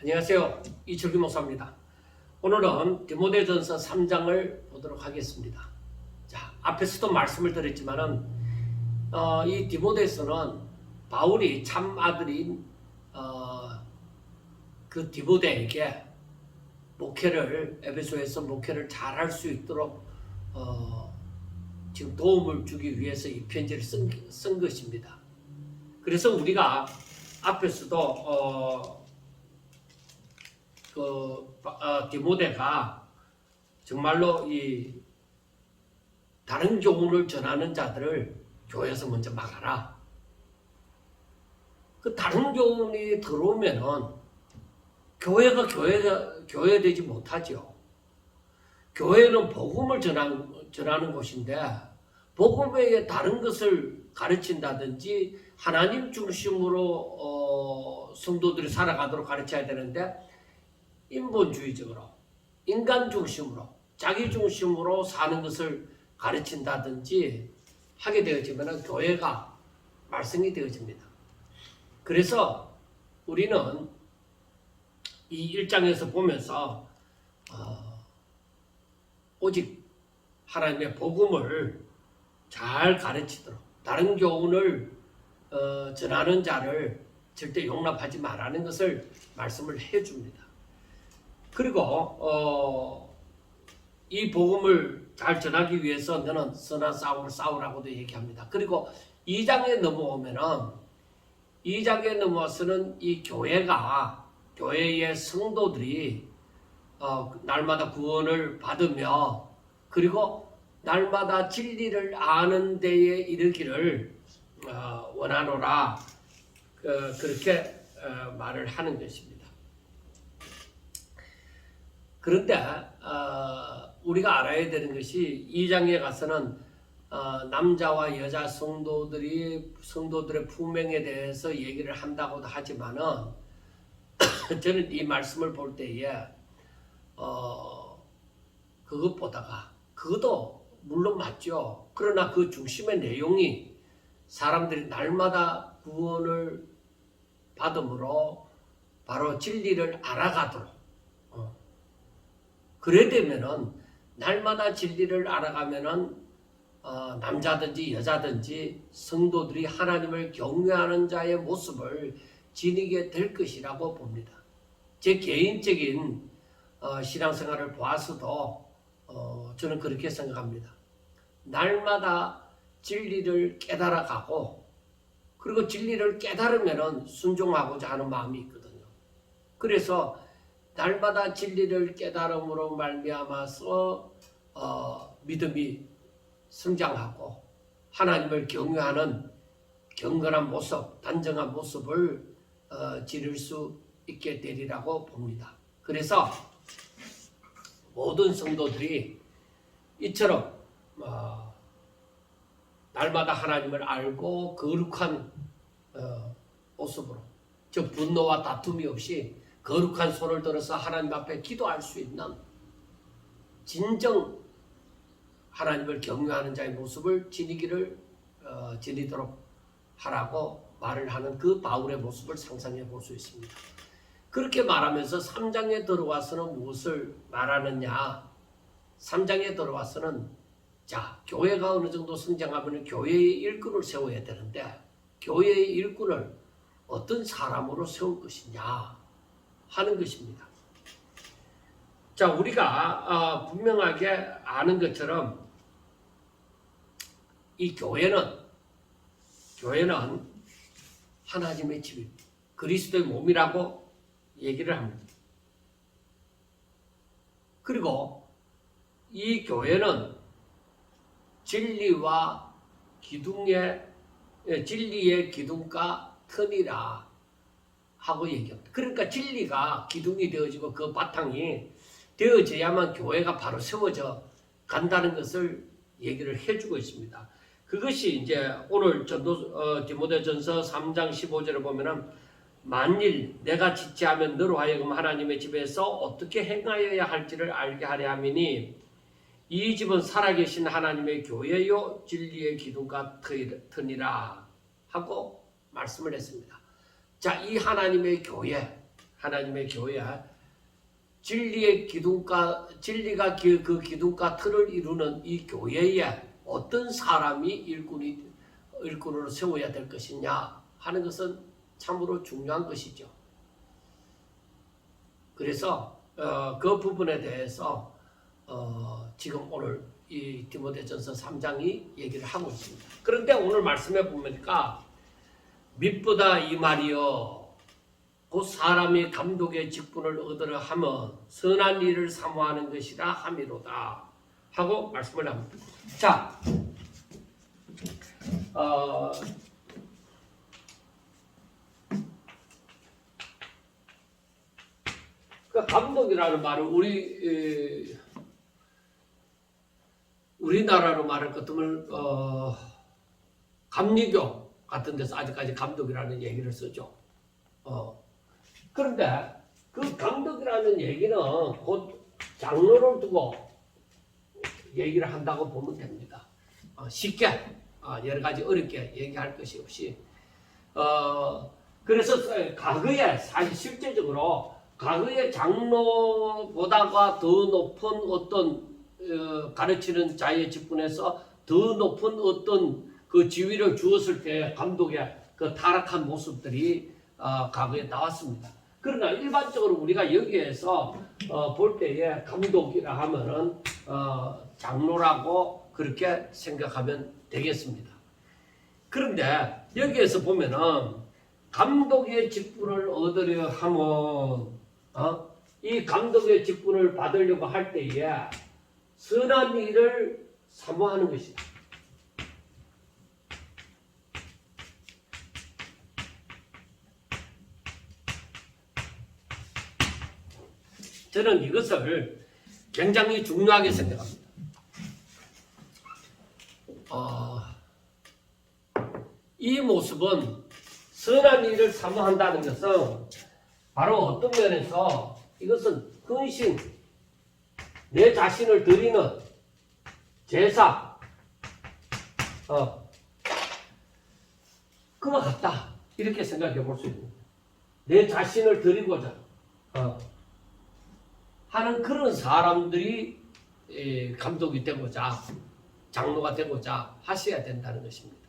안녕하세요. 이철규 목사입니다. 오늘은 디모데전서 3장을 보도록 하겠습니다. 자, 앞에서도 말씀을 드렸지만은 이 디모데서는 바울이 참 아들인 그 디모데에게 에베소에서 목회를 잘 할 수 있도록 지금 도움을 주기 위해서 이 편지를 쓴 것입니다. 그래서 우리가 앞에서도 디모데가 정말로 이 다른 교훈을 전하는 자들을 교회에서 먼저 막아라. 그 다른 교훈이 들어오면은 교회가 교회되지 못하죠. 교회는 복음을 전하는 곳인데 복음 외에 다른 것을 가르친다든지 하나님 중심으로 성도들이 살아가도록 가르쳐야 되는데 인본주의적으로 인간 중심으로 자기 중심으로 사는 것을 가르친다든지 하게 되어지면 교회가 말썽이 되어집니다. 그래서 우리는 이 1장에서 보면서 오직 하나님의 복음을 잘 가르치도록 다른 교훈을 전하는 자를 절대 용납하지 말라는 것을 말씀을 해줍니다. 그리고 이 복음을 잘 전하기 위해서 너는 선한 싸움을 싸우라고도 얘기합니다. 그리고 2장에 넘어와서는 이 교회의 성도들이 날마다 구원을 받으며 그리고 날마다 진리를 아는 데에 이르기를 원하노라 그렇게 말을 하는 것입니다. 그런데 우리가 알아야 되는 것이 2장에 가서는 남자와 여자 성도들의 품행에 대해서 얘기를 한다고도 하지만은 저는 이 말씀을 볼 때에 그것도 물론 맞죠. 그러나 그 중심의 내용이 사람들이 날마다 구원을 받음으로 바로 진리를 알아가도록 그래 되면은 날마다 진리를 알아가면은 남자든지 여자든지 성도들이 하나님을 경외하는 자의 모습을 지니게 될 것이라고 봅니다. 제 개인적인 신앙생활을 보아서도 저는 그렇게 생각합니다. 날마다 진리를 깨달아가고 그리고 진리를 깨달으면 순종하고자 하는 마음이 있거든요. 그래서 날마다 진리를 깨달음으로 말미암아서 믿음이 성장하고 하나님을 경외하는 경건한 모습, 단정한 모습을 지닐 수 있게 되리라고 봅니다. 그래서 모든 성도들이 이처럼 날마다 하나님을 알고 거룩한 모습으로 즉 분노와 다툼이 없이 거룩한 손을 들어서 하나님 앞에 기도할 수 있는 진정 하나님을 경외하는 자의 모습을 지니도록 하라고 말을 하는 그 바울의 모습을 상상해 볼 수 있습니다. 그렇게 말하면서 3장에 들어와서는 무엇을 말하느냐? 3장에 들어와서는 교회가 어느 정도 성장하면 교회의 일꾼을 세워야 되는데 교회의 일꾼을 어떤 사람으로 세울 것이냐 하는 것입니다. 우리가 분명하게 아는 것처럼 이 교회는 하나님의 집입니다. 그리스도의 몸이라고 얘기를 합니다. 그리고 이 교회는 진리의 기둥과 튼이라 하고 얘기합니다. 그러니까 진리가 기둥이 되어지고 그 바탕이 되어져야만 교회가 바로 세워져 간다는 것을 얘기를 해주고 있습니다. 그것이 이제 오늘 디모데전서 3장 15절을 보면은 만일 내가 지체하면 너로 하여금 하나님의 집에서 어떻게 행하여야 할지를 알게 하려 함이니 이 집은 살아계신 하나님의 교회요 진리의 기둥과 튼이라 하고 말씀을 했습니다. 이 하나님의 교회, 하나님의 교회 진리의 기둥가 진리가 그 기둥가 틀을 이루는 이 교회에 어떤 사람이 일꾼으로 세워야 될 것이냐 하는 것은 참으로 중요한 것이죠. 그래서 그 부분에 대해서 지금 오늘 이 디모데전서 3장이 얘기를 하고 있습니다. 그런데 오늘 말씀해 보니까 mit보다 이 말이요 곧 사람이 감독의 직분을 얻으려 하면 선한 일을 사모하는 것이라 함이로다 하고 말씀을 합니다. 자, 그 감독이라는 말은 우리나라로 말할 것 같으면 감리교 같은 데서 아직까지 감독이라는 얘기를 쓰죠. 그런데 그 감독이라는 얘기는 곧 장로를 두고 얘기를 한다고 보면 됩니다. 쉽게 여러 가지 어렵게 얘기할 것이 없이 그래서 과거에 사실 실제적으로 과거의 장로보다가 더 높은 어떤 가르치는 자의 직분에서 더 높은 어떤 그 지위를 주었을 때 감독의 그 타락한 모습들이 과거에 나왔습니다. 그러나 일반적으로 우리가 여기에서 볼 때에 감독이라 하면은 장로라고 그렇게 생각하면 되겠습니다. 그런데 여기에서 보면은 감독의 직분을 얻으려 하면 이 감독의 직분을 받으려고 할 때에 선한 일을 사모하는 것이다. 저는 이것을 굉장히 중요하게 생각합니다. 이 모습은 선한 일을 사모한다는 것은 바로 어떤 면에서 이것은 헌신, 내 자신을 드리는 제사, 그와 같다. 이렇게 생각해 볼 수 있습니다. 내 자신을 드리고자 하는 그런 사람들이 감독이 되고자 장로가 되고자 하셔야 된다는 것입니다.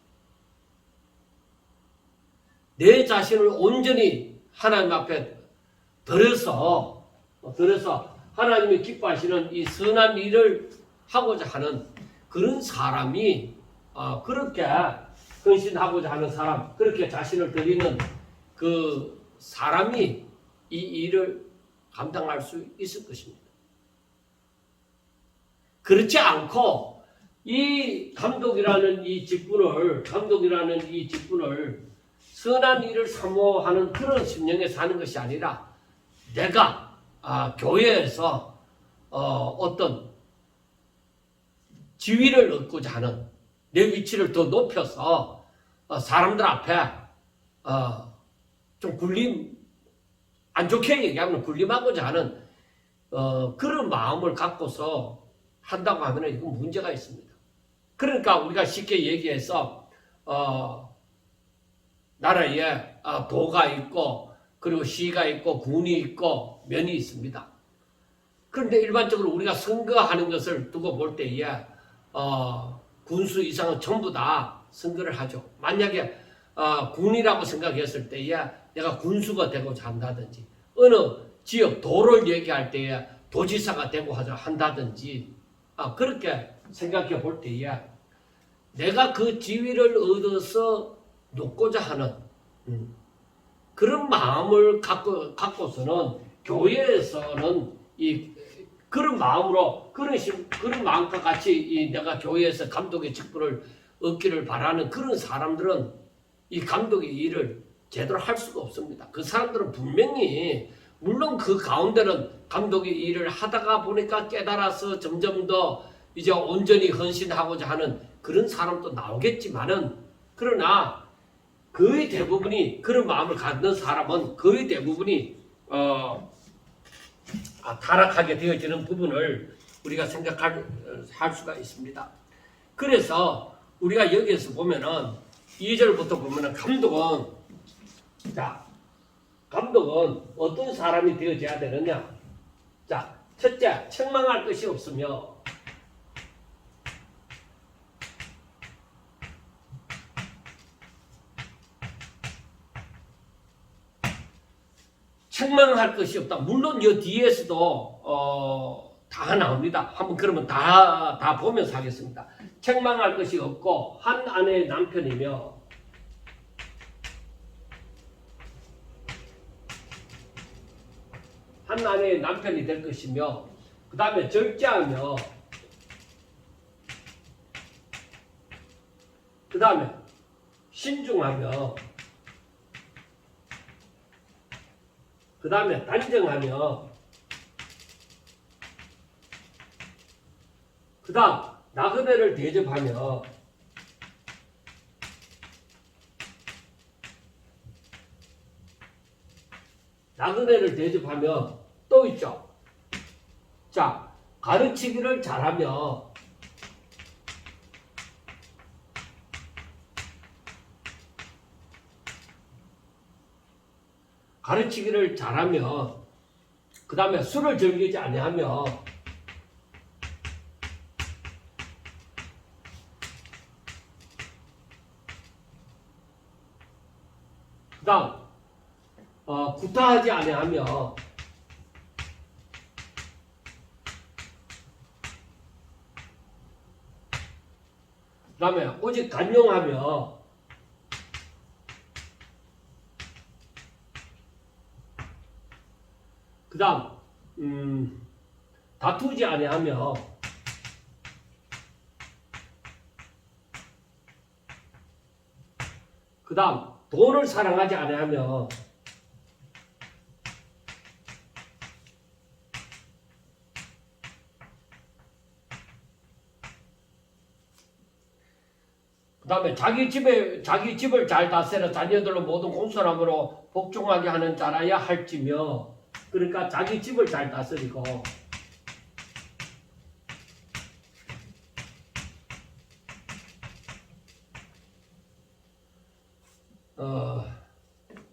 내 자신을 온전히 하나님 앞에 드려서 하나님이 기뻐하시는 이 선한 일을 하고자 하는 그런 사람이 그렇게 헌신하고자 하는 사람, 그렇게 자신을 드리는 그 사람이 이 일을 감당할 수 있을 것입니다. 그렇지 않고 이 감독이라는 이 직분을 선한 일을 사모하는 그런 심령에 사는 것이 아니라 내가 교회에서 어떤 지위를 얻고자 하는 내 위치를 더 높여서 사람들 앞에 좀 안 좋게 얘기하면 군림하고자 하는 그런 마음을 갖고서 한다고 하면 이건 문제가 있습니다. 그러니까 우리가 쉽게 얘기해서 나라에 도가 있고 그리고 시가 있고 군이 있고 면이 있습니다. 그런데 일반적으로 우리가 선거하는 것을 두고 볼 때에 군수 이상은 전부 다 선거를 하죠. 만약에 군이라고 생각했을 때에 내가 군수가 되고자 한다든지 어느 지역 도를 얘기할 때에 도지사가 되고 한다든지 그렇게 생각해 볼 때에 내가 그 지위를 얻어서 놓고자 하는 그런 마음을 갖고서는 교회에서는 그런 마음으로 그런 마음과 같이 내가 교회에서 감독의 직분을 얻기를 바라는 그런 사람들은 이 감독의 일을 제대로 할 수가 없습니다. 그 사람들은 분명히 물론 그 가운데는 감독의 일을 하다가 보니까 깨달아서 점점 더 이제 온전히 헌신하고자 하는 그런 사람도 나오겠지만은 그러나 거의 대부분이 그런 마음을 갖는 사람은 거의 대부분이 타락하게 되어지는 부분을 우리가 생각할 수가 있습니다. 그래서 우리가 여기에서 보면은 2절부터 보면은 감독은 감독은 어떤 사람이 되어져야 되느냐? 자, 첫째, 책망할 것이 없으며 책망할 것이 없다. 물론 이 뒤에서도 다 나옵니다. 한번 그러면 다 보면서 하겠습니다. 책망할 것이 없고 한 아내의 남편이며 한 아내의 남편이 될 것이며 그 다음에 절제하며 그 다음에 신중하며 그 다음에 단정하며 그 다음 나그네를 대접하며 나그네를 대접하며 또 있죠. 자, 가르치기를 잘하며 가르치기를 잘하며 그 다음에 술을 즐기지 아니하며 그 다음 구타하지 아니하며 그 다음에 오직 간용하며 그 다음 다투지 아니하며 그 다음 돈을 사랑하지 아니하며 그 다음에 자기 집을 잘 다스려 자녀들로 모든 공손함으로 복종하게 하는 자라야 할지며 그러니까 자기 집을 잘 다스리고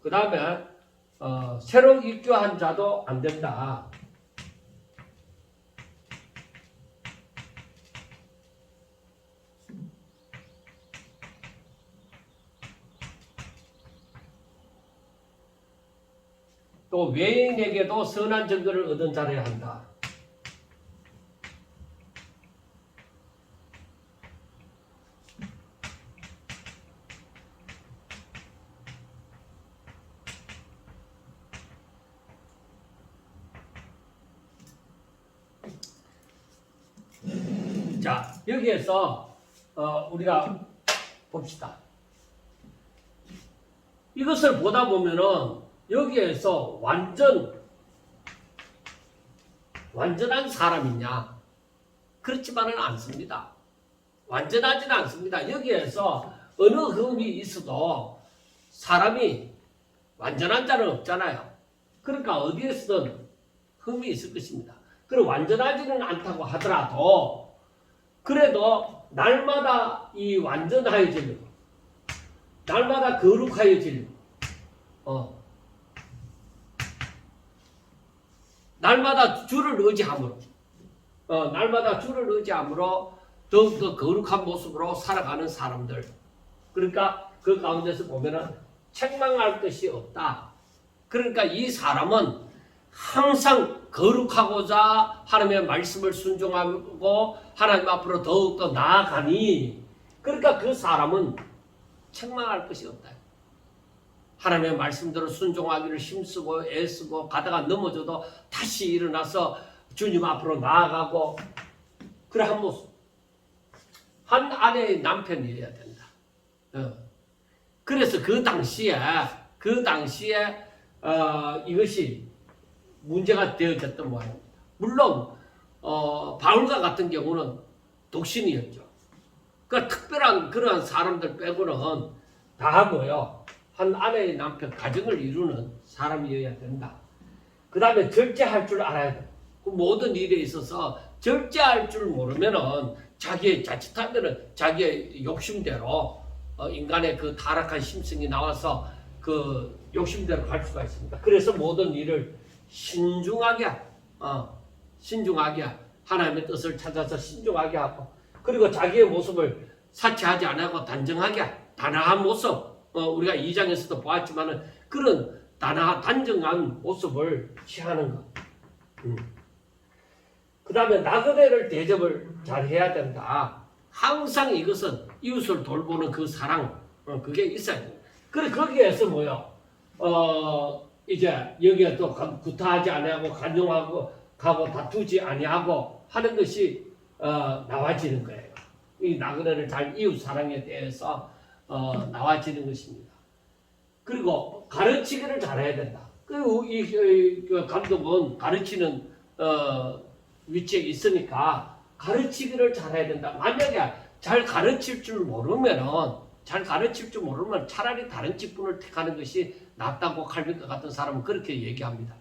그 다음에 새로 입교한 자도 안 된다. 또 외인에게도 선한 증거를 얻은 자라야 한다. 자, 여기에서 우리가 봅시다. 이것을 보다 보면은 여기에서 완전한 사람이냐? 그렇지만은 않습니다. 완전하지는 않습니다. 여기에서 어느 흠이 있어도 사람이 완전한 자는 없잖아요. 그러니까 어디에서든 흠이 있을 것입니다. 그리고 완전하지는 않다고 하더라도 그래도 날마다 이 완전하여지려고 날마다 거룩하여지려고 날마다 주를 의지함으로 더욱더 거룩한 모습으로 살아가는 사람들. 그러니까 그 가운데서 보면은 책망할 것이 없다. 그러니까 이 사람은 항상 거룩하고자 하나님의 말씀을 순종하고 하나님 앞으로 더욱더 나아가니 그러니까 그 사람은 책망할 것이 없다. 하나님의 말씀대로 순종하기를 힘쓰고 애쓰고 가다가 넘어져도 다시 일어나서 주님 앞으로 나아가고 그래 한 모습. 한 아내의 남편이어야 된다. 그래서 그 당시에 이것이 문제가 되어졌던 모양입니다. 물론 바울과 같은 경우는 독신이었죠. 그러니까 특별한 그러한 사람들 빼고는 다 뭐요? 한 아내의 남편 가정을 이루는 사람이어야 된다. 그 다음에 절제할 줄 알아야 돼. 그 모든 일에 있어서 절제할 줄 모르면은 자칫하면은 자기의 욕심대로 인간의 그 타락한 심성이 나와서 그 욕심대로 갈 수가 있습니다. 그래서 모든 일을 신중하게 하나님의 뜻을 찾아서 신중하게 하고, 그리고 자기의 모습을 사치하지 않고 단정하게 단아한 모습, 우리가 2장에서도 보았지만은 그런 단정한 모습을 취하는 것. 그 다음에 나그네를 대접을 잘 해야 된다. 항상 이것은 이웃을 돌보는 그 사랑, 그게 있어야 됩니다. 그래, 거기에서 뭐요? 이제 여기에 또 구타하지 아니하고 간용하고 가고 다투지 아니하고 하는 것이 나와지는 거예요. 이 나그네를 잘 이웃 사랑에 대해서 나와지는 것입니다. 그리고 가르치기를 잘해야 된다. 이 감독은 가르치는 위치에 있으니까 가르치기를 잘해야 된다. 만약에 잘 가르칠 줄 모르면 차라리 다른 직분을 택하는 것이 낫다고 칼빈과 같은 사람은 그렇게 얘기합니다.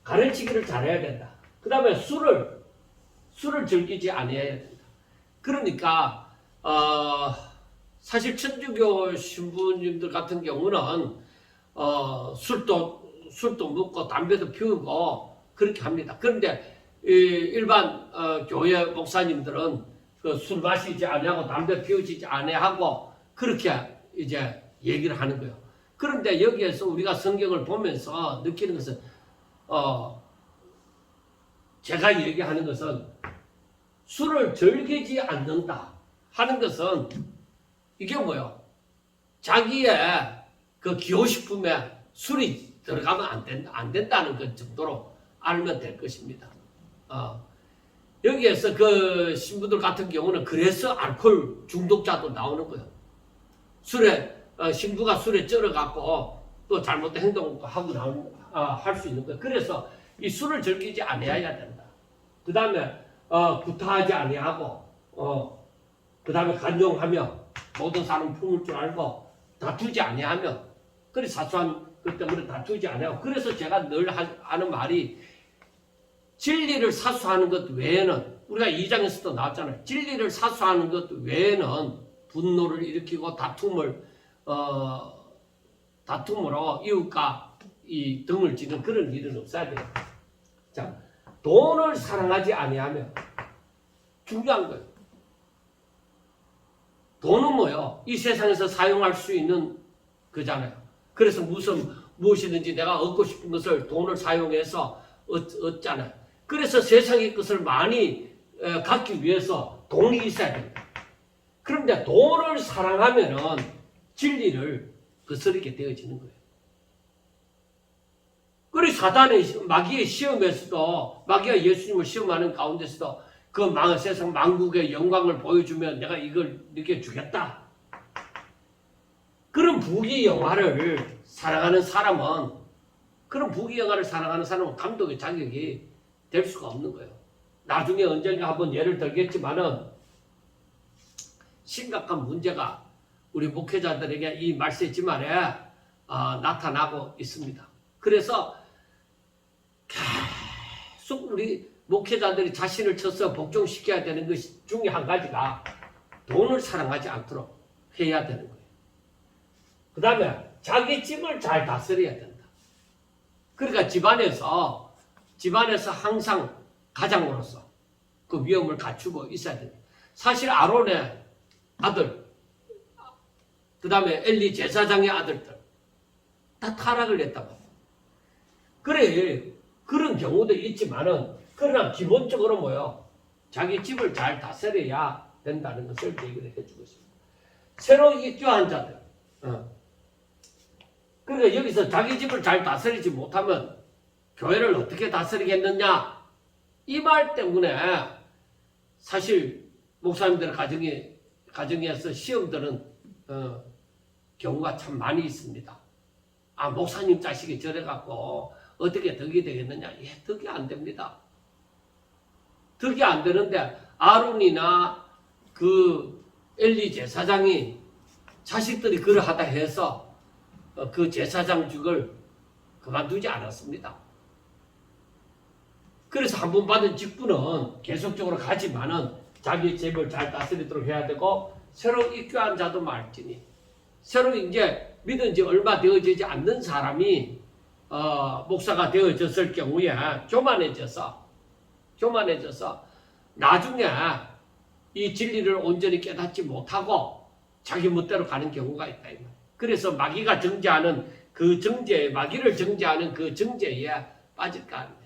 가르치기를 잘해야 된다. 그 다음에 술을 즐기지 아니해야 된다. 그러니까 사실 천주교 신부님들 같은 경우는 술도 먹고 담배도 피우고 그렇게 합니다. 그런데 일반 교회 목사님들은 술 마시지 아니하고 담배 피우지 아니하고 그렇게 이제 얘기를 하는 거예요. 그런데 여기에서 우리가 성경을 보면서 느끼는 것은 제가 얘기하는 것은 술을 즐기지 않는다 하는 것은 이게 뭐요? 자기의 그 기호식품에 술이 들어가면 안 된다는 것 정도로 알면 될 것입니다. 여기에서 그 신부들 같은 경우는 그래서 알코올 중독자도 나오는 거예요. 신부가 술에 쩔어갖고 또 잘못된 행동을 하고 할 수 있는 거예요. 그래서 이 술을 즐기지 아니해야 된다. 그 다음에 구타하지 아니하고 그 다음에 간용하며 모든 사람 품을 줄 알고 다투지 아니하며 그래 사소한 것 때문에 다투지 아니하고 그래서 제가 늘 하는 말이 진리를 사수하는 것 외에는 우리가 2장에서도 나왔잖아요. 진리를 사수하는 것 외에는 분노를 일으키고 다툼으로 이웃과 이 등을 지는 그런 일은 없어야 돼요. 자, 돈을 사랑하지 아니하며 중요한 거예요. 돈은 뭐요? 이 세상에서 사용할 수 있는 거잖아요. 그래서 무엇이든지 내가 얻고 싶은 것을 돈을 사용해서 얻잖아요. 그래서 세상의 것을 많이 갖기 위해서 돈이 있어야 됩니다. 그런데 돈을 사랑하면은 진리를 거스르게 되어지는 거예요. 그리고 사단의 마귀의 시험에서도 마귀가 예수님을 시험하는 가운데서도 그 세상 만국의 영광을 보여주면 내가 이걸 이렇게 주겠다. 그런 부귀영화를 사랑하는 사람은 감독의 자격이 될 수가 없는 거예요. 나중에 언젠가 한번 예를 들겠지만은 심각한 문제가 우리 목회자들에게 이 말세지만에 나타나고 있습니다. 그래서 계속 우리 목회자들이 자신을 쳐서 복종시켜야 되는 것 중에 한 가지가 돈을 사랑하지 않도록 해야 되는 거예요. 그 다음에 자기 집을 잘 다스려야 된다. 그러니까 집안에서 항상 가장으로서 그 위험을 갖추고 있어야 됩니다. 사실 아론의 아들, 그 다음에 엘리 제사장의 아들들 다 타락을 했다고. 그래, 그런 경우도 있지만은 그러나 기본적으로 뭐요? 자기 집을 잘 다스려야 된다는 것을 얘기를 해주고 있습니다. 새로 입교한 자들, 그러니까 여기서 자기 집을 잘 다스리지 못하면 교회를 어떻게 다스리겠느냐? 이 말 때문에 사실 목사님들 가정에서 시험들은 경우가 참 많이 있습니다. 목사님 자식이 저래갖고 어떻게 덕이 되겠느냐? 덕이 안 됩니다. 덕이 안 되는데 아론이나 그 엘리 제사장이 자식들이 그러하다 해서 그 제사장직을 그만두지 않았습니다. 그래서 한 번 받은 직분은 계속적으로 가지만은 자기 집을 잘 다스리도록 해야 되고 새로 입교한 자도 말지니 새로 이제 믿은 지 얼마 되어지지 않는 사람이 목사가 되어졌을 경우에 교만해져서 나중에 이 진리를 온전히 깨닫지 못하고 자기 멋대로 가는 경우가 있다. 그래서 마귀가 정죄하는 그 정죄, 마귀를 정죄하는 그 정죄에 빠질까 합니다.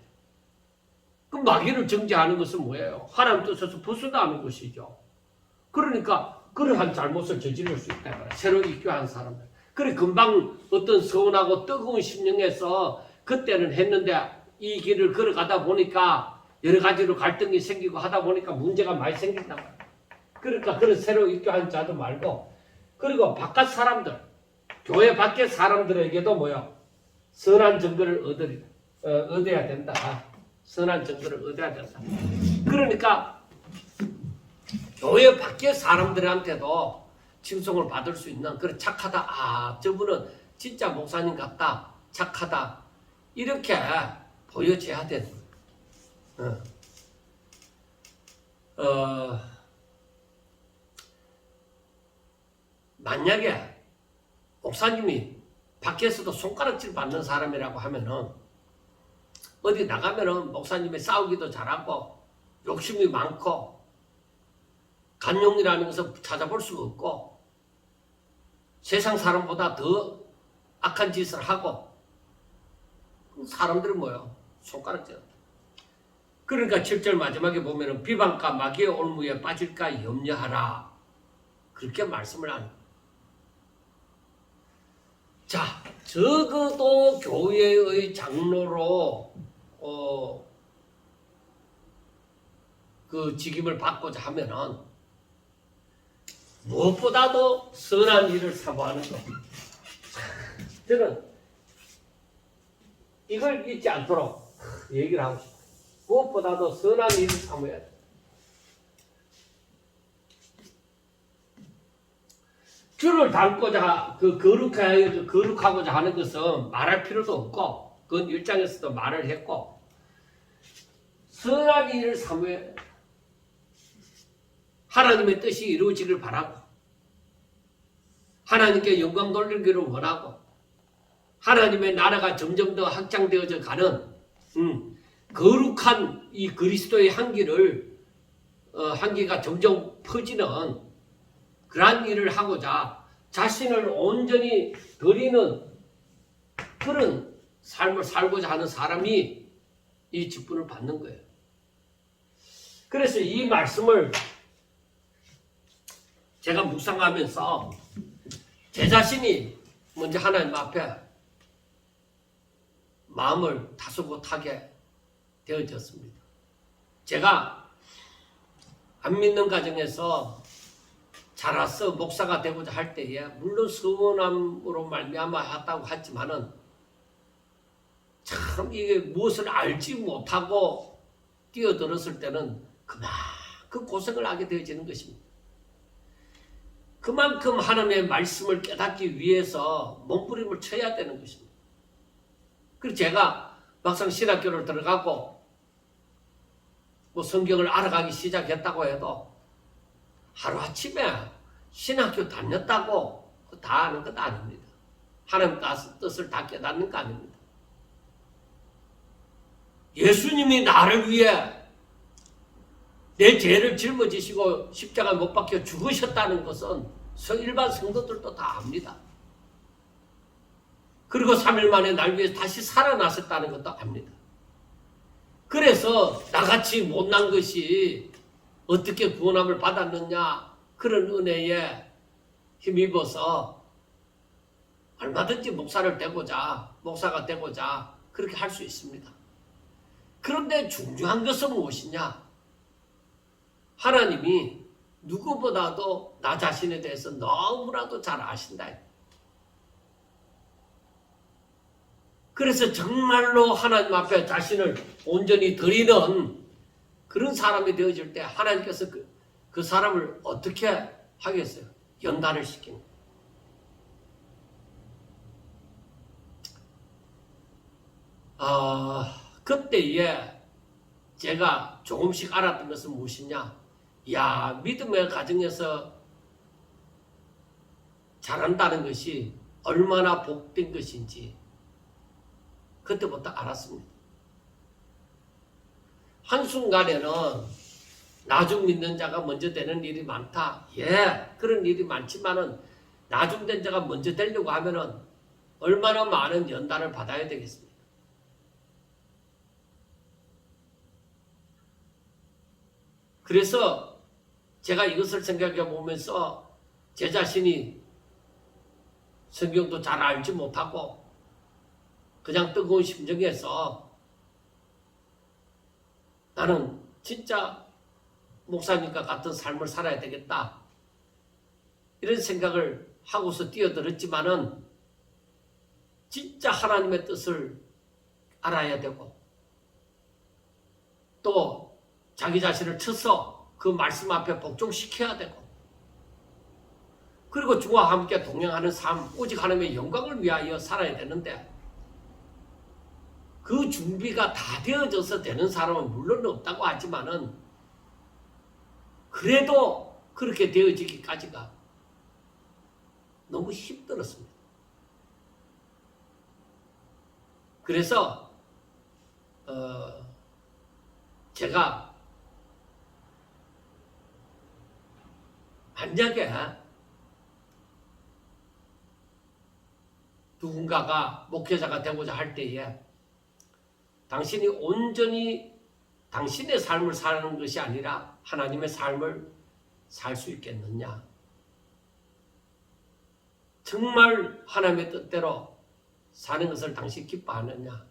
그럼 마귀를 정죄하는 것은 뭐예요? 하나님 뜻에서 벗어나는 것이죠. 그러니까 그러한 잘못을 저지를 수 있다. 새로 입교한 사람들. 그래 금방 어떤 서운하고 뜨거운 심령에서 그때는 했는데 이 길을 걸어가다 보니까 여러 가지로 갈등이 생기고 하다 보니까 문제가 많이 생긴단 말이에요. 그러니까 그런 새로 입교한 자도 말고 그리고 바깥 사람들, 교회 밖의 사람들에게도 뭐요? 선한 증거를 얻어야 된다. 선한 증거를 얻어야 된다. 그러니까 교회 밖의 사람들한테도 칭송을 받을 수 있는 그런 착하다. 저분은 진짜 목사님 같다. 착하다. 이렇게 보여져야 되는 거예요. 만약에 목사님이 밖에서도 손가락질 받는 사람이라고 하면은 어디 나가면은 목사님이 싸우기도 잘하고 욕심이 많고 간용이라는 것을 찾아볼 수가 없고 세상 사람보다 더 악한 짓을 하고 사람들은 뭐예요? 손가락질. 그러니까 7절 마지막에 보면은 비방과 마귀의 올무에 빠질까 염려하라. 그렇게 말씀을 합니다. 자, 적어도 교회의 장로로 그 직임을 받고자 하면은 무엇보다도 선한 일을 사모하는 것. 저는 이걸 잊지 않도록 얘기를 하고 싶어요. 무엇보다도 선한 일을 사모해야 돼. 주를 닮고자 거룩하고자 하는 것은 말할 필요도 없고 그건 1장에서도 말을 했고 선한 일을 사모해 하나님의 뜻이 이루어지길 바라고 하나님께 영광 돌리기를 원하고 하나님의 나라가 점점 더 확장되어져 가는 거룩한 이 그리스도의 향기가 점점 퍼지는 그러한 일을 하고자 자신을 온전히 드리는 그런 삶을 살고자 하는 사람이 이 직분을 받는 거예요. 그래서 이 말씀을 제가 묵상하면서 제 자신이 먼저 하나님 앞에 마음을 다소곳하게 되어졌습니다. 제가 안 믿는 가정에서 자라서 목사가 되고자 할 때에 물론 서운함으로 말미암아 했다고 하지만은 참 이게 무엇을 알지 못하고 뛰어들었을 때는 그만큼 고생을 하게 되어지는 것입니다. 그만큼 하나님의 말씀을 깨닫기 위해서 몸부림을 쳐야 되는 것입니다. 그래서 제가 막상 신학교를 들어가고 뭐 성경을 알아가기 시작했다고 해도 하루아침에 신학교 다녔다고 다 아는 것 아닙니다. 하나님 뜻을 다 깨닫는 거 아닙니다. 예수님이 나를 위해 내 죄를 짊어지시고 십자가 못 박혀 죽으셨다는 것은 일반 성도들도 다 압니다. 그리고 3일 만에 날 위해 다시 살아나셨다는 것도 압니다. 그래서 나같이 못난 것이 어떻게 구원함을 받았느냐 그런 은혜에 힘입어서 얼마든지 목사가 되고자 그렇게 할 수 있습니다. 그런데 중요한 것은 무엇이냐? 하나님이 누구보다도 나 자신에 대해서 너무나도 잘 아신다. 그래서 정말로 하나님 앞에 자신을 온전히 드리는 그런 사람이 되어질 때 하나님께서 그 사람을 어떻게 하겠어요? 연단을 시키는 그때에 제가 조금씩 알았던 것은 무엇이냐? 믿음의 가정에서 자란다는 것이 얼마나 복된 것인지 그때부터 알았습니다. 한순간에는 나중 믿는 자가 먼저 되는 일이 많다. 예, 그런 일이 많지만은 나중된 자가 먼저 되려고 하면은 얼마나 많은 연단을 받아야 되겠습니까? 그래서 제가 이것을 생각해 보면서 제 자신이 성경도 잘 알지 못하고 그냥 뜨거운 심정에서 나는 진짜 목사님과 같은 삶을 살아야 되겠다. 이런 생각을 하고서 뛰어들었지만은 진짜 하나님의 뜻을 알아야 되고 또 자기 자신을 쳐서 그 말씀 앞에 복종시켜야 되고 그리고 주와 함께 동행하는 삶, 오직 하나님의 영광을 위하여 살아야 되는데 그 준비가 다 되어져서 되는 사람은 물론 없다고 하지만은 그래도 그렇게 되어지기까지가 너무 힘들었습니다. 그래서 제가 만약에 누군가가 목회자가 되고자 할 때에 당신이 온전히 당신의 삶을 사는 것이 아니라 하나님의 삶을 살 수 있겠느냐? 정말 하나님의 뜻대로 사는 것을 당신이 기뻐하느냐?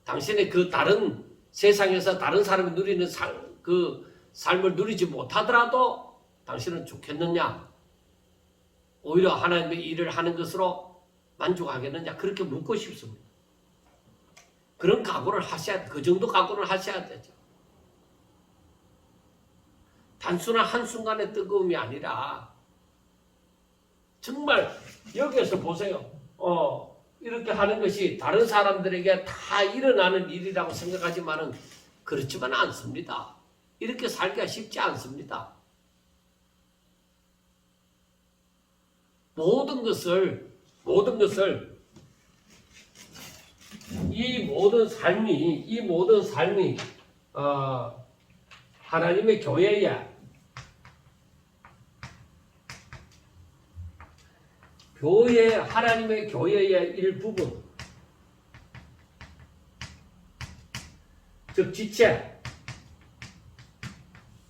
당신의 그 다른 세상에서 다른 사람이 누리는 그 삶을 누리지 못하더라도 당신은 좋겠느냐? 오히려 하나님의 일을 하는 것으로 만족하겠느냐? 그렇게 묻고 싶습니다. 그런 각오를 하셔야, 그 정도 각오를 하셔야 되죠. 단순한 한순간의 뜨거움이 아니라 정말 여기에서 보세요. 이렇게 하는 것이 다른 사람들에게 다 일어나는 일이라고 생각하지만은 그렇지만 않습니다. 이렇게 살기가 쉽지 않습니다. 모든 것을 이 모든 삶이 하나님의 교회에 하나님의 교회의 일부분, 즉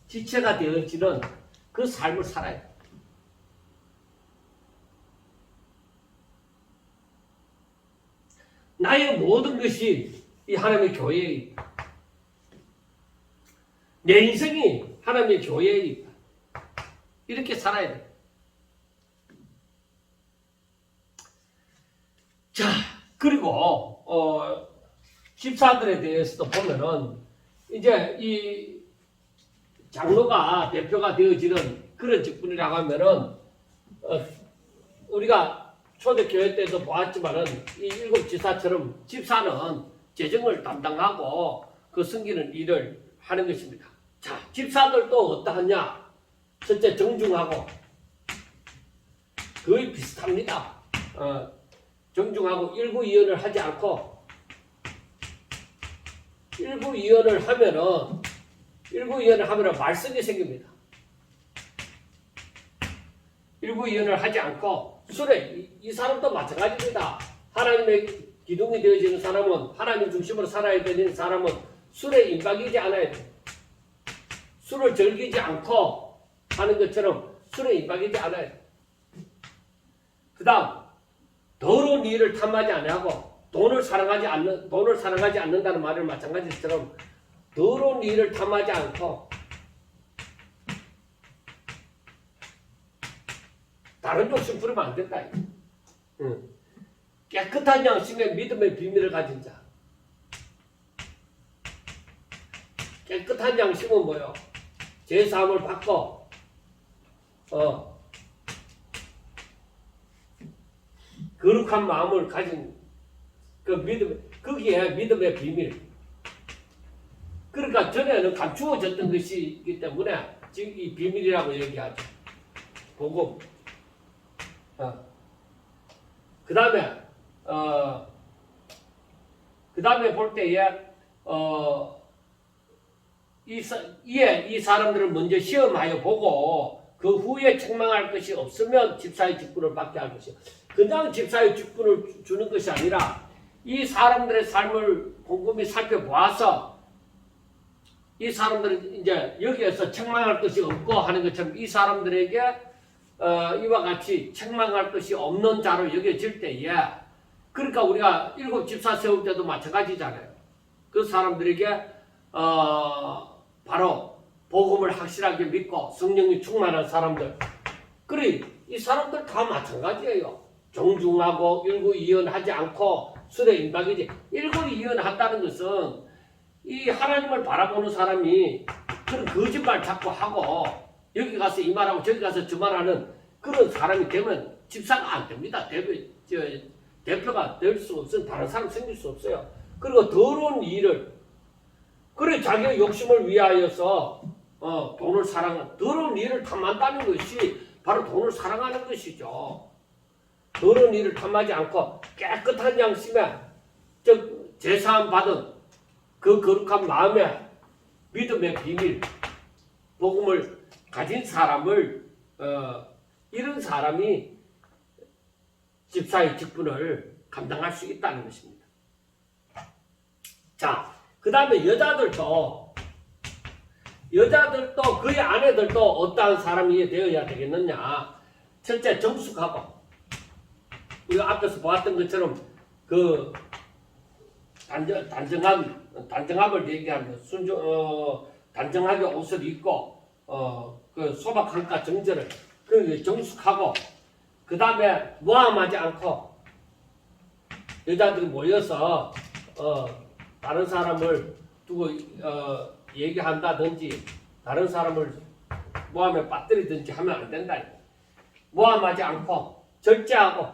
지체가 되어지는 그 삶을 살아야 돼. 나의 모든 것이 이 하나님의 교회에 있다. 내 인생이 하나님의 교회에 있다. 이렇게 살아야 돼. 자, 그리고 집사들에 대해서도 보면은 이제 이 장로가 대표가 되어지는 그런 직분이라고 하면은 우리가 초대교회 때도 보았지만은 이 일곱 지사처럼 집사는 재정을 담당하고 그 섬기는 일을 하는 것입니다. 자, 집사들도 어떠하냐? 첫째 정중하고 거의 비슷합니다. 정중하고 일구이연을 하지 않고 일구이연을 하면은 말썽이 생깁니다. 일구이연을 하지 않고 술에 이 사람도 마찬가지입니다. 하나님의 기둥이 되어지는 사람은 하나님 중심으로 살아야 되는 사람은 술에 임박이지 않아야 돼. 술을 즐기지 않고 하는 것처럼 술에 임박이지 않아야 돼. 그 다음 더러운 일을 탐하지 아니하고 돈을 사랑하지 않는다는 말을 마찬가지처럼 더러운 일을 탐하지 않고 다른 욕심 부리면 안 된다. 깨끗한 양심의 믿음의 비밀을 가진 자. 깨끗한 양심은 뭐요? 제사함을 받고 거룩한 마음을 가진 그 믿음, 거기에 믿음의 비밀. 그러니까 전에는 감추어졌던 것이기 때문에 지금 이 비밀이라고 얘기하죠. 복음. 그 다음에 볼 때에 이 사람들을 먼저 시험하여 보고 그 후에 책망할 것이 없으면 집사의 직분을 받게 할 것이요. 그냥 집사의 직분을 주는 것이 아니라 이 사람들의 삶을 곰곰이 살펴보아서 이 사람들은 이제 여기에서 책망할 것이 없고 하는 것처럼 이 사람들에게 이와 같이 책망할 것이 없는 자로 여겨질 때에 그러니까 우리가 7 집사 세울 때도 마찬가지잖아요. 그 사람들에게 바로 복음을 확실하게 믿고 성령이 충만한 사람들. 그래 이 사람들 다 마찬가지예요. 정중하고 일구이연하지 않고 술에 임박이지. 일구이연하다는 것은 이 하나님을 바라보는 사람이 그런 거짓말 자꾸 하고 여기 가서 이 말하고 저기 가서 저 말하는 그런 사람이 되면 집사가 안 됩니다. 대표가 될 수 없으면 다른 사람 생길 수 없어요. 그리고 더러운 일을 그래 자기의 욕심을 위하여서 돈을 사랑하는 더러운 일을 탐한다는 것이 바로 돈을 사랑하는 것이죠. 더러운 일을 탐하지 않고 깨끗한 양심에 즉 제사함 받은 그 거룩한 마음에 믿음의 비밀 복음을 가진 사람을 이런 사람이 집사의 직분을 감당할 수 있다는 것입니다. 자, 그 다음에 여자들도 그의 아내들도 어떠한 사람이 되어야 되겠느냐. 첫째 정숙하고 우리가 앞에서 보았던 것처럼 그 단정함을 얘기하는 단정하게 옷을 입고 그 소박함과 정절을 그 정숙하고 그 다음에 모함하지 않고 여자들이 모여서 다른 사람을 두고 얘기한다든지 다른 사람을 모함에 빠뜨리든지 하면 안 된다. 모함하지 않고 절제하고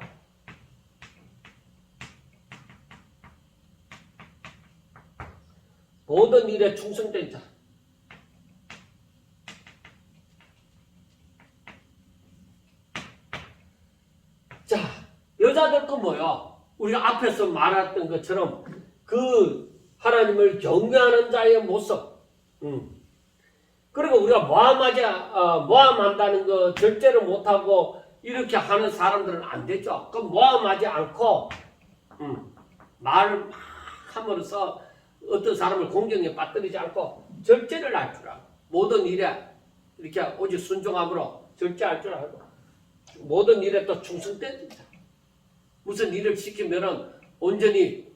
모든 일에 충성된 자. 자, 여자들도 뭐요? 우리가 앞에서 말했던 것처럼 그 하나님을 경외하는 자의 모습. 그리고 우리가 모함한다는 거 절제를 못하고 이렇게 하는 사람들은 안 되죠. 그럼 모함하지 않고 말을 막 함으로써 어떤 사람을 공경에 빠뜨리지 않고 절제를 할 줄 알고 모든 일에 이렇게 오직 순종함으로 절제할 줄 알고 모든 일에 또 충성된 자. 무슨 일을 시키면은 온전히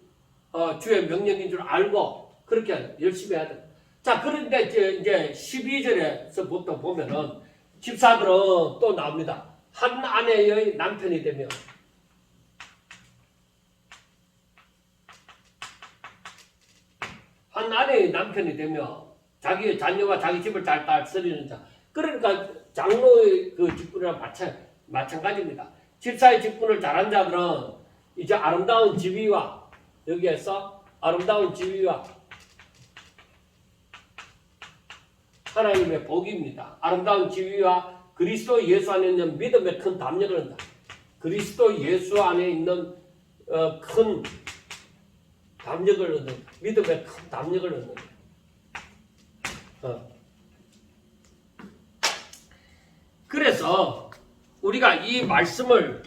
주의 명령인 줄 알고 그렇게 열심히 해야 돼. 자, 그런데 이제 12절에서부터 보면은 집사들은 또 나옵니다. 한 아내의 남편이 되며 한 아내의 남편이 되며 자기의 자녀와 자기 집을 잘 다스리는 자. 그러니까 장로의 그 직분이랑 마찬가지입니다. 집사의 직분을 잘한 자들은 이제 아름다운 지위와 여기에서 아름다운 지위와 하나님의 복입니다. 아름다운 지위와 그리스도 예수 안에 있는 믿음의 큰 담력을 한다. 그리스도 예수 안에 있는 큰 담력을 얻는 믿음의 큰 담력을 얻는 그래서 우리가 이 말씀을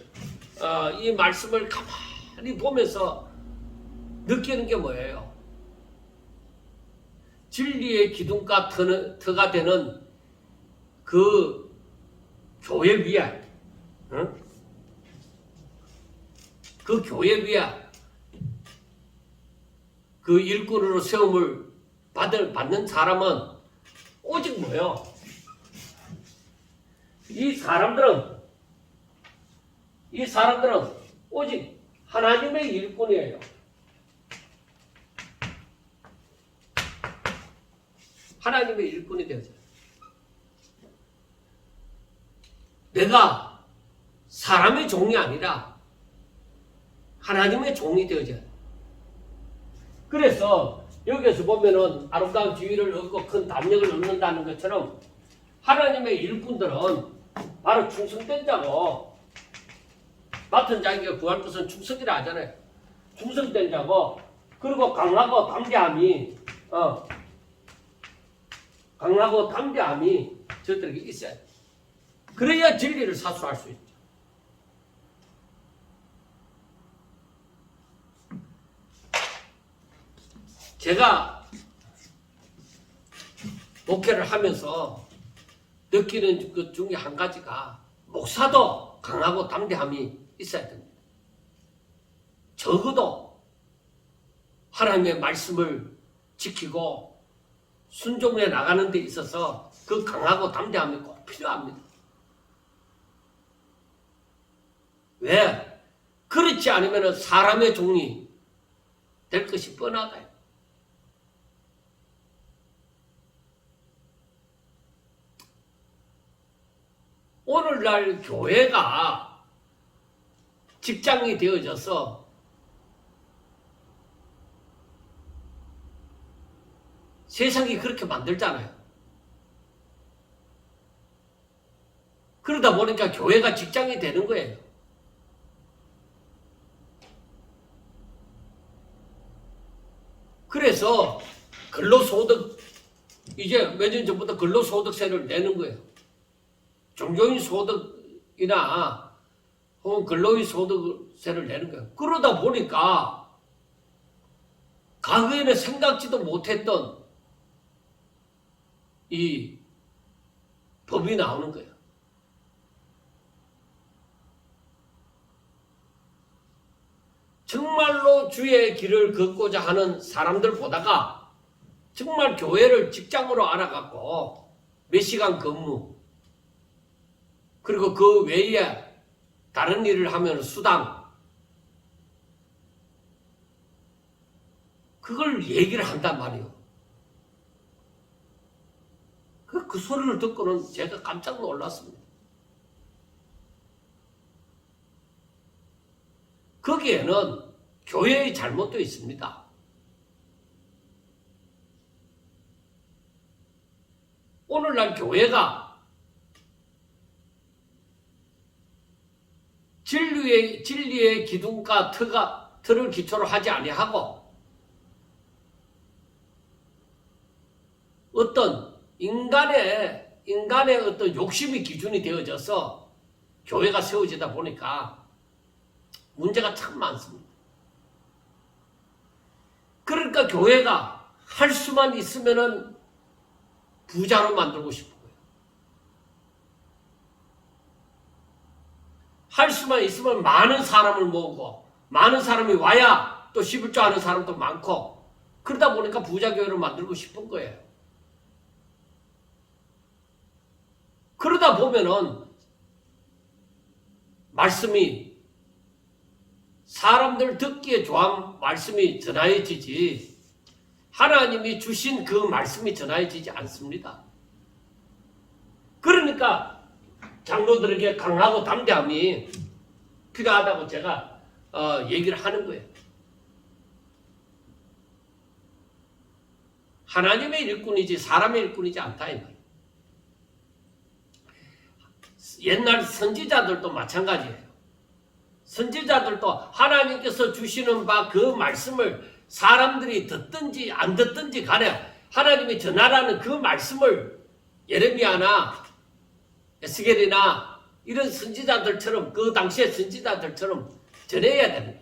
가만히 보면서 느끼는 게 뭐예요? 진리의 기둥과 터가 되는 그 교회 위에 그 교회 위에 그 일꾼으로 세움을 받는 사람은 오직 뭐예요? 이 사람들은 오직 하나님의 일꾼이에요. 하나님의 일꾼이 되어져요. 내가 사람의 종이 아니라 하나님의 종이 되어져요. 그래서 여기에서 보면은 아름다운 지위를 얻고 큰 담력을 얻는다는 것처럼 하나님의 일꾼들은 바로 충성된 자고 맡은 자에게 구할 것은 충성이라 하잖아요. 충성된 자고, 그리고 강하고 담대함이 강하고 담대함이 저들에게 있어야 돼요. 그래야 진리를 사수할 수 있죠. 제가 목회를 하면서 느끼는 것 중에 한 가지가 목사도 강하고 담대함이 있어야 됩니다. 적어도 하나님의 말씀을 지키고 순종해 나가는 데 있어서 그 강하고 담대함이 꼭 필요합니다. 왜? 그렇지 않으면 사람의 종이 될 것이 뻔하다. 오늘날 교회가 직장이 되어져서 세상이 그렇게 만들잖아요. 그러다 보니까 교회가 직장이 되는 거예요. 그래서 근로소득, 이제 몇 년 전부터 근로소득세를 내는 거예요. 종교인 소득이나 혹은 근로인 소득세를 내는 거예요. 그러다 보니까 과거에는 생각지도 못했던 이 법이 나오는 거예요. 정말로 주의 길을 걷고자 하는 사람들 보다가 정말 교회를 직장으로 알아갖고 몇 시간 근무, 그리고 그 외에 다른 일을 하면 수당, 그걸 얘기를 한단 말이에요. 그 소리를 듣고는 제가 깜짝 놀랐습니다. 거기에는 교회의 잘못도 있습니다. 오늘날 교회가 진리의 기둥과 틀을 기초로 하지 아니하고 어떤 인간의 어떤 욕심이 기준이 되어져서 교회가 세워지다 보니까 문제가 참 많습니다. 그러니까 교회가 할 수만 있으면은 부자로 만들고 싶은 거예요. 할 수만 있으면 많은 사람을 모으고 많은 사람이 와야 또 11조 하는 사람도 많고 그러다 보니까 부자 교회를 만들고 싶은 거예요. 그러다 보면은 말씀이 사람들 듣기에 좋은 말씀이 전하여지지 하나님이 주신 그 말씀이 전하여지지 않습니다. 그러니까 장로들에게 강하고 담대함이 필요하다고 제가 얘기를 하는 거예요. 하나님의 일꾼이지 사람의 일꾼이지 않다 이 말이에요. 옛날 선지자들도 마찬가지예요. 선지자들도 하나님께서 주시는 바 그 말씀을 사람들이 듣든지 안 듣든지 간에 하나님이 전하라는 그 말씀을 예레미야나 에스겔이나 이런 선지자들처럼 그 당시의 선지자들처럼 전해야 됩니다.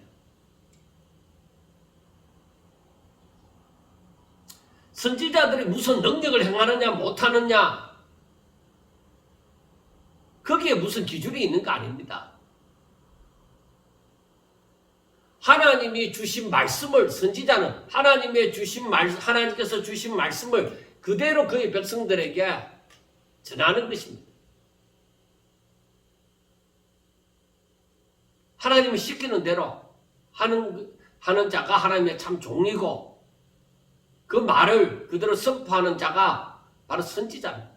선지자들이 무슨 능력을 행하느냐 못하느냐 거기에 무슨 기준이 있는 거 아닙니다. 하나님이 주신 말씀을 선지자는 하나님께서 주신 말씀을 그대로 그의 백성들에게 전하는 것입니다. 하나님이 시키는 대로 하는 자가 하나님의 참 종이고 그 말을 그대로 선포하는 자가 바로 선지자입니다.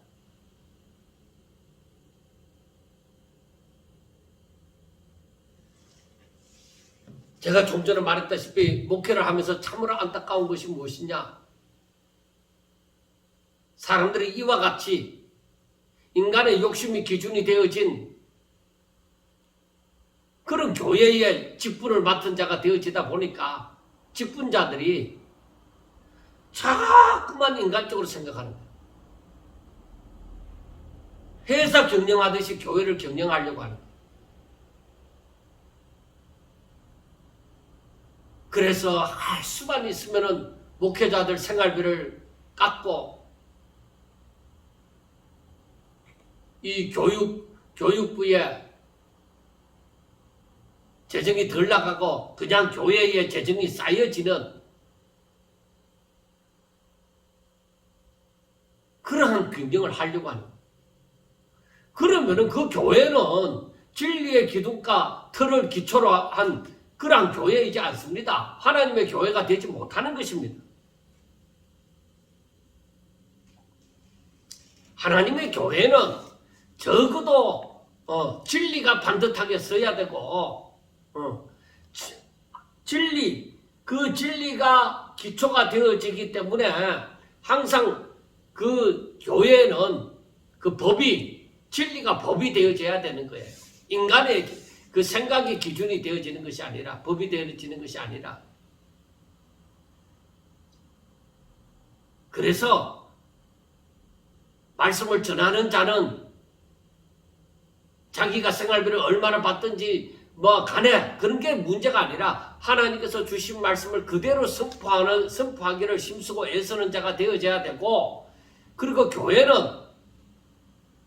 제가 좀 전에 말했다시피 목회를 하면서 참으로 안타까운 것이 무엇이냐? 사람들이 이와 같이 인간의 욕심이 기준이 되어진 그런 교회의 직분을 맡은 자가 되어지다 보니까 직분자들이 자꾸만 인간적으로 생각하는 거예요. 회사 경영하듯이 교회를 경영하려고 하는 거예요. 그래서 할 수만 있으면은 목회자들 생활비를 깎고 이 교육부에 재정이 덜 나가고 그냥 교회에 재정이 쌓여지는 그러한 경영을 하려고 하는 거예요. 그러면은 그 교회는 진리의 기둥과 틀을 기초로 한 그러한 교회이지 않습니다. 하나님의 교회가 되지 못하는 것입니다. 하나님의 교회는 적어도 진리가 반듯하게 서야 되고 그 진리가 기초가 되어지기 때문에 항상 그 교회는 그 법이 진리가 법이 되어져야 되는 거예요. 인간의 그 생각의 기준이 되어지는 것이 아니라 법이 되어지는 것이 아니라 그래서 말씀을 전하는 자는 자기가 생활비를 얼마나 받든지 뭐 간에 그런 게 문제가 아니라 하나님께서 주신 말씀을 그대로 선포하기를 힘쓰고 애쓰는 자가 되어져야 되고 그리고 교회는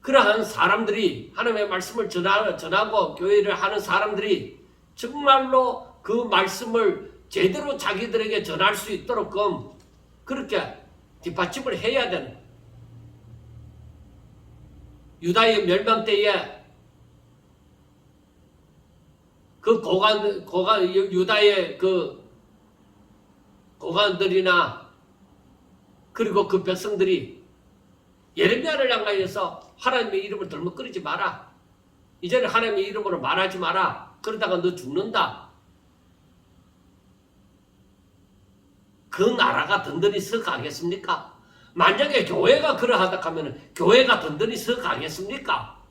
그러한 사람들이 하나님의 말씀을 전하고 교회를 하는 사람들이 정말로 그 말씀을 제대로 자기들에게 전할 수 있도록 그렇게 뒷받침을 해야 되는 거예요. 유다의 멸망 때에 유다의 그 고관들이나 그리고 그 백성들이 예레미야를 향하여서 하나님의 이름을 덜먹거리지 마라. 이제는 하나님의 이름으로 말하지 마라. 그러다가 너 죽는다. 그 나라가 든든히 서 가겠습니까? 만약에 교회가 그러하다 하면 교회가 든든히 서 가겠습니까?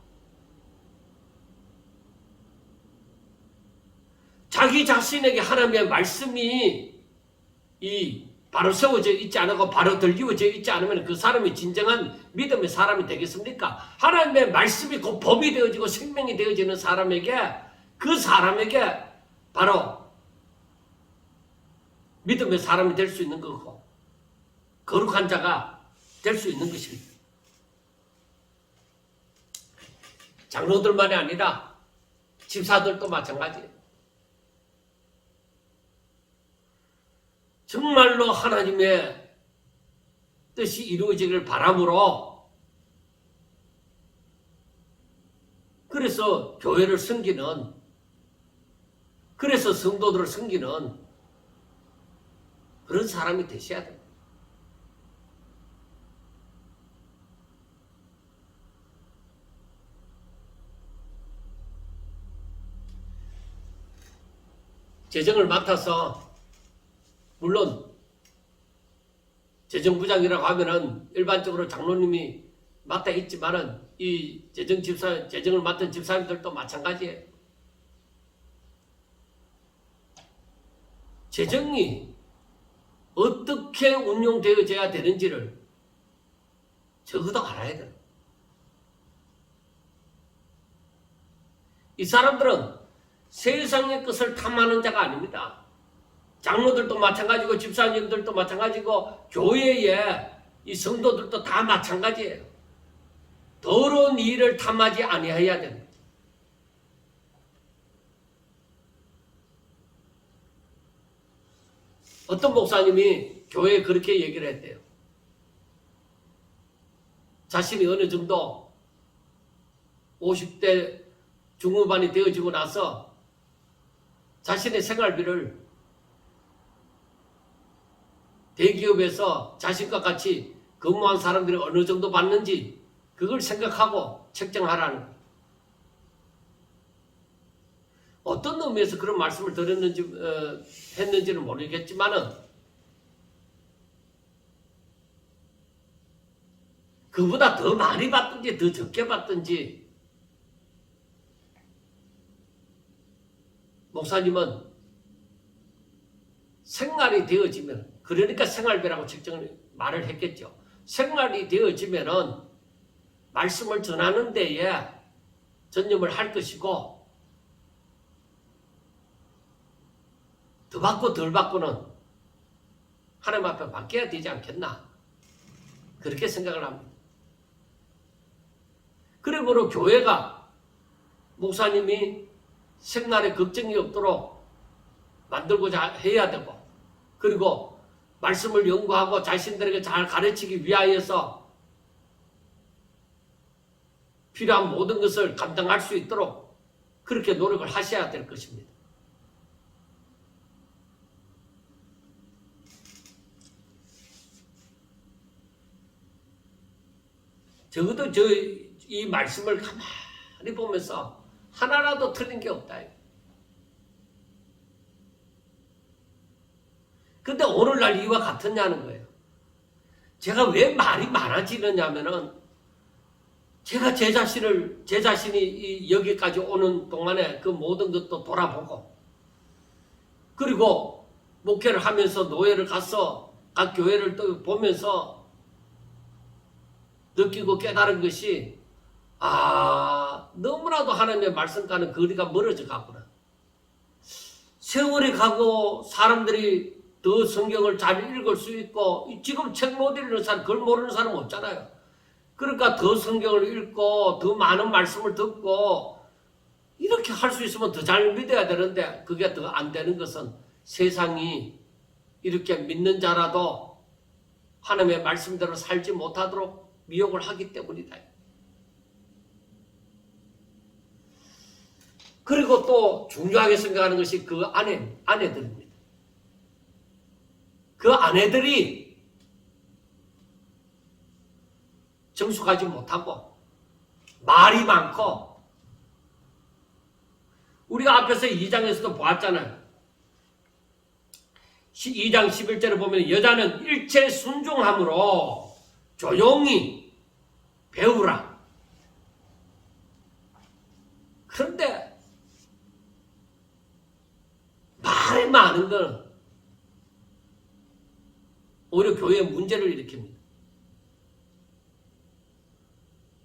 자기 자신에게 하나님의 말씀이 바로 세워져 있지 않고 바로 들기워져 있지 않으면 그 사람이 진정한 믿음의 사람이 되겠습니까? 하나님의 말씀이 곧 법이 되어지고 생명이 되어지는 사람에게 그 사람에게 바로 믿음의 사람이 될 수 있는 거고 거룩한 자가 될 수 있는 것입니다. 장로들만이 아니라 집사들도 마찬가지예요. 정말로 하나님의 뜻이 이루어지기를 바람으로 그래서 교회를 섬기는 그래서 성도들을 섬기는 그런 사람이 되셔야 됩니다. 재정을 맡아서 물론 재정부장이라고 하면은 일반적으로 장로님이 맡아 있지만은 이 재정을 맡은 집사님들도 마찬가지예요. 재정이 어떻게 운용되어져야 되는지를 적어도 알아야 돼요. 이 사람들은 세상의 것을 탐하는 자가 아닙니다. 장로들도 마찬가지고 집사님들도 마찬가지고 교회의 이 성도들도 다 마찬가지예요. 더러운 일을 탐하지 아니해야 됩니다. 어떤 목사님이 교회에 그렇게 얘기를 했대요. 자신이 어느 정도 50대 중후반이 되어지고 나서 자신의 생활비를 대기업에서 자신과 같이 근무한 사람들이 어느 정도 받는지 그걸 생각하고 책정하라는 거예요. 어떤 의미에서 그런 말씀을 했는지는 모르겠지만은 그보다 더 많이 받든지 더 적게 받든지 목사님은 생활이 되어지면, 그러니까 생활비라고 책정을 말을 했겠죠. 생활이 되어지면은 말씀을 전하는 데에 전념을 할 것이고, 더 받고 덜 받고는 하나님 앞에 맡겨야 되지 않겠나, 그렇게 생각을 합니다. 그러므로 교회가 목사님이 생활에 걱정이 없도록 만들고자 해야 되고, 그리고 말씀을 연구하고 자신들에게 잘 가르치기 위하여서 필요한 모든 것을 감당할 수 있도록 그렇게 노력을 하셔야 될 것입니다. 적어도 이 말씀을 가만히 보면서 하나라도 틀린 게 없다. 근데 오늘날 이와 같았냐는 거예요. 제가 왜 말이 많아지느냐면은, 제가 제 자신이 여기까지 오는 동안에 그 모든 것도 돌아보고, 그리고 목회를 하면서 노예를 가서 각 교회를 또 보면서 느끼고 깨달은 것이, 너무나도 하나님의 말씀과는 거리가 멀어져 가구나. 세월이 가고 사람들이 더 성경을 잘 읽을 수 있고, 지금 책 못 읽는 사람, 그걸 모르는 사람 없잖아요. 그러니까 더 성경을 읽고 더 많은 말씀을 듣고 이렇게 할 수 있으면 더 잘 믿어야 되는데, 그게 더 안 되는 것은 세상이 이렇게 믿는 자라도 하나님의 말씀대로 살지 못하도록 미혹을 하기 때문이다. 그리고 또 중요하게 생각하는 것이 그 아내들입니다. 그 아내들이 정숙하지 못하고 말이 많고, 우리가 앞에서 2장에서도 보았잖아요. 2장 11절에 보면 여자는 일체 순종함으로 조용히 배우라. 그런데 말이 많은 건 오히려 교회에 문제를 일으킵니다.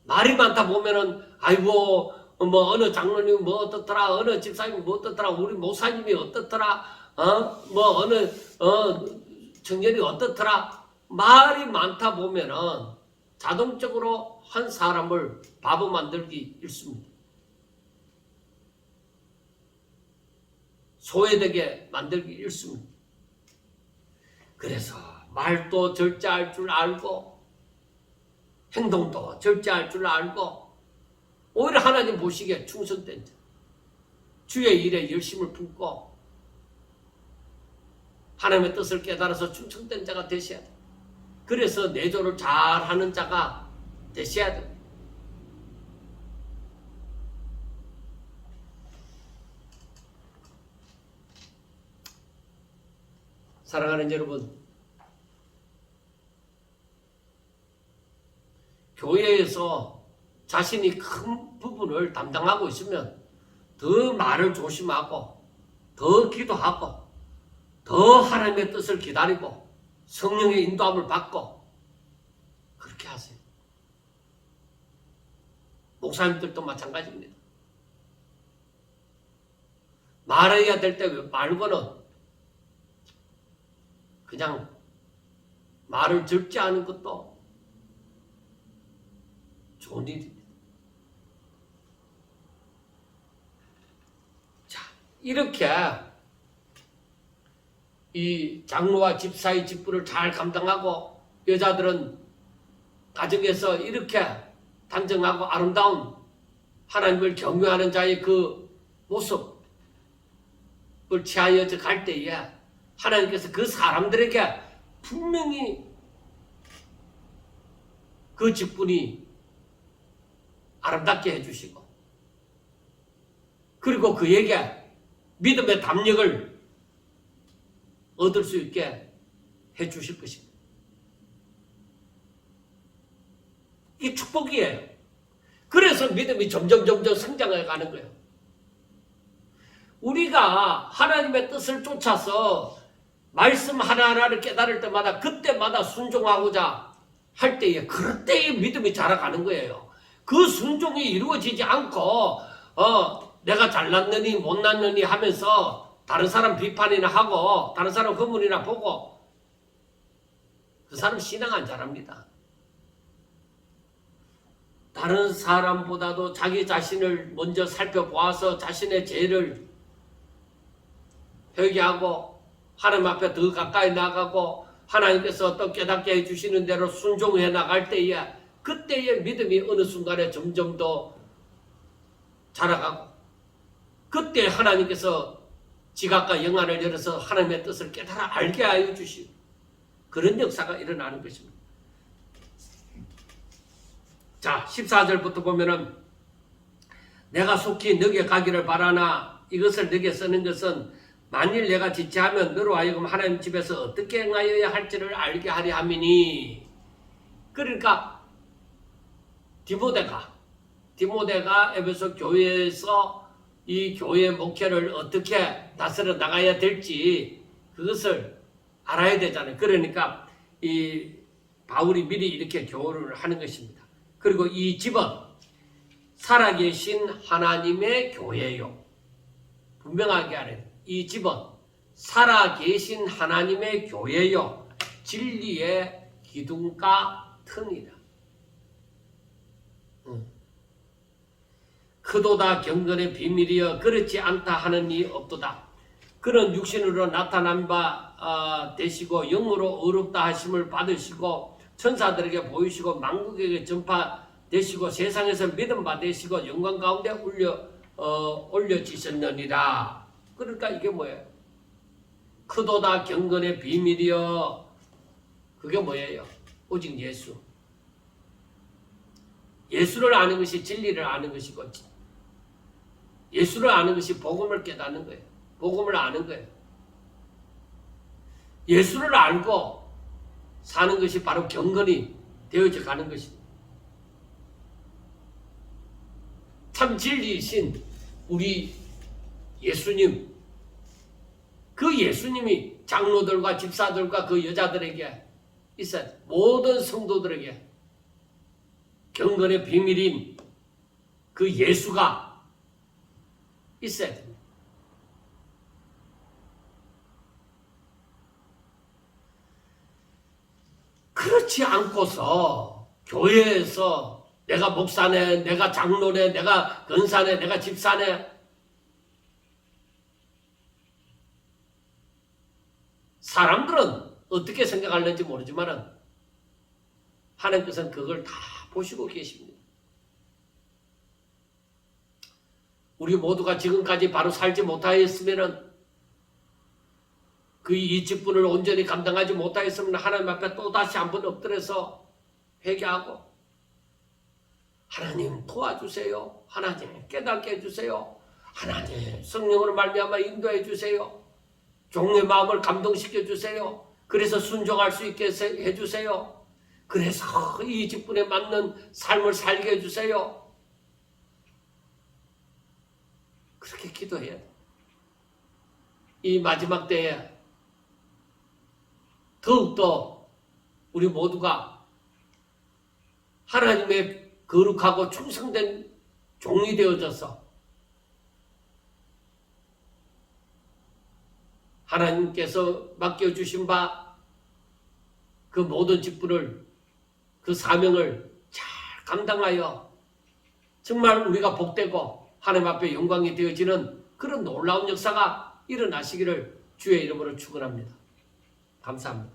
말이 많다 보면은, 아이고, 뭐, 어느 장로님이 뭐 어떻더라, 어느 집사님이 뭐 어떻더라, 우리 목사님이 어떻더라, 뭐, 어느, 청년이 어떻더라. 말이 많다 보면은 자동적으로 한 사람을 바보 만들기 일쑤입니다. 소외되게 만들기 일쑤입니다. 그래서 말도 절제할 줄 알고 행동도 절제할 줄 알고, 오히려 하나님 보시기에 충성된 자, 주의 일에 열심을 품고 하나님의 뜻을 깨달아서 충성된 자가 되셔야 돼. 그래서 내조를 잘하는 자가 되셔야 돼. 사랑하는 여러분, 교회에서 자신이 큰 부분을 담당하고 있으면 더 말을 조심하고, 더 기도하고, 더 하나님의 뜻을 기다리고 성령의 인도함을 받고 그렇게 하세요. 목사님들도 마찬가지입니다. 말해야 될 때 말고는 그냥 말을 적지 않은 것도 좋은 일입니다. 자, 이렇게 이 장로와 집사의 직분을 잘 감당하고, 여자들은 가정에서 이렇게 단정하고 아름다운 하나님을 경외하는 자의 그 모습을 취하여 갈 때에 하나님께서 그 사람들에게 분명히 그 직분이 아름답게 해주시고, 그리고 그에게 믿음의 담력을 얻을 수 있게 해주실 것입니다. 이 축복이에요. 그래서 믿음이 점점 성장해 가는 거예요. 우리가 하나님의 뜻을 쫓아서 말씀 하나하나를 깨달을 때마다 그때마다 순종하고자 할 때에 그럴 때의 믿음이 자라가는 거예요. 그 순종이 이루어지지 않고 내가 잘났느니 못났느니 하면서 다른 사람 비판이나 하고 다른 사람 건물이나 보고 그 사람 신앙 안 잘합니다. 다른 사람보다도 자기 자신을 먼저 살펴보아서 자신의 죄를 회개하고 하나님 앞에 더 가까이 나가고 하나님께서 또 깨닫게 해주시는 대로 순종해 나갈 때에 그때의 믿음이 어느 순간에 점점 더 자라가고 그때 하나님께서 지각과 영안을 열어서 하나님의 뜻을 깨달아 알게 하여 주시고 그런 역사가 일어나는 것입니다. 자, 14절부터 보면은 내가 속히 너게 가기를 바라나 이것을 너게 쓰는 것은 만일 내가 지체하면 너로 하여금 하나님 집에서 어떻게 행하여야 할지를 알게 하려 함이니. 그러니까 디모데가 에베소 교회에서 이 교회 목회를 어떻게 다스려 나가야 될지 그것을 알아야 되잖아요. 그러니까 이 바울이 미리 이렇게 교훈을 하는 것입니다. 그리고 이 집은 살아계신 하나님의 교회요. 분명하게 하래요. 이 집은 살아계신 하나님의 교회요. 진리의 기둥과 튼이라. 크도다 경건의 비밀이여 그렇지 않다 하는 이 없도다. 그는 육신으로 나타난 바 되시고 영으로 어렵다 하심을 받으시고 천사들에게 보이시고 만국에게 전파되시고 세상에서 믿음 받으시고 영광 가운데 올려지셨느니라. 그러니까 이게 뭐예요? 크도다 경건의 비밀이여. 그게 뭐예요? 오직 예수. 예수를 아는 것이 진리를 아는 것이고 예수를 아는 것이 복음을 깨닫는 거예요. 복음을 아는 거예요. 예수를 알고 사는 것이 바로 경건이 되어져 가는 것입니다. 참 진리이신 우리 예수님, 그 예수님이 장로들과 집사들과 그 여자들에게 있어야 돼. 모든 성도들에게 경건의 비밀인 그 예수가 있어야 됩니다. 그렇지 않고서 교회에서 내가 목사네, 내가 장로네, 내가 권사네, 내가 집사네 사람들은 어떻게 생각하는지 모르지만 하나님께서는 그걸 다 보시고 계십니다. 우리 모두가 지금까지 바로 살지 못하였으면 그 이 직분을 온전히 감당하지 못하였으면 하나님 앞에 또 다시 한번 엎드려서 회개하고 하나님 도와주세요. 하나님 깨닫게 해주세요. 하나님 성령으로 말미암아 인도해 주세요. 종의 마음을 감동시켜 주세요. 그래서 순종할 수 있게 해주세요. 그래서 이 직분에 맞는 삶을 살게 해주세요. 그렇게 기도해야 돼. 이 마지막 때에 더욱더 우리 모두가 하나님의 거룩하고 충성된 종이 되어져서 하나님께서 맡겨주신 바 그 모든 직분을 그 사명을 잘 감당하여 정말 우리가 복되고 하나님 앞에 영광이 되어지는 그런 놀라운 역사가 일어나시기를 주의 이름으로 축원합니다. 감사합니다.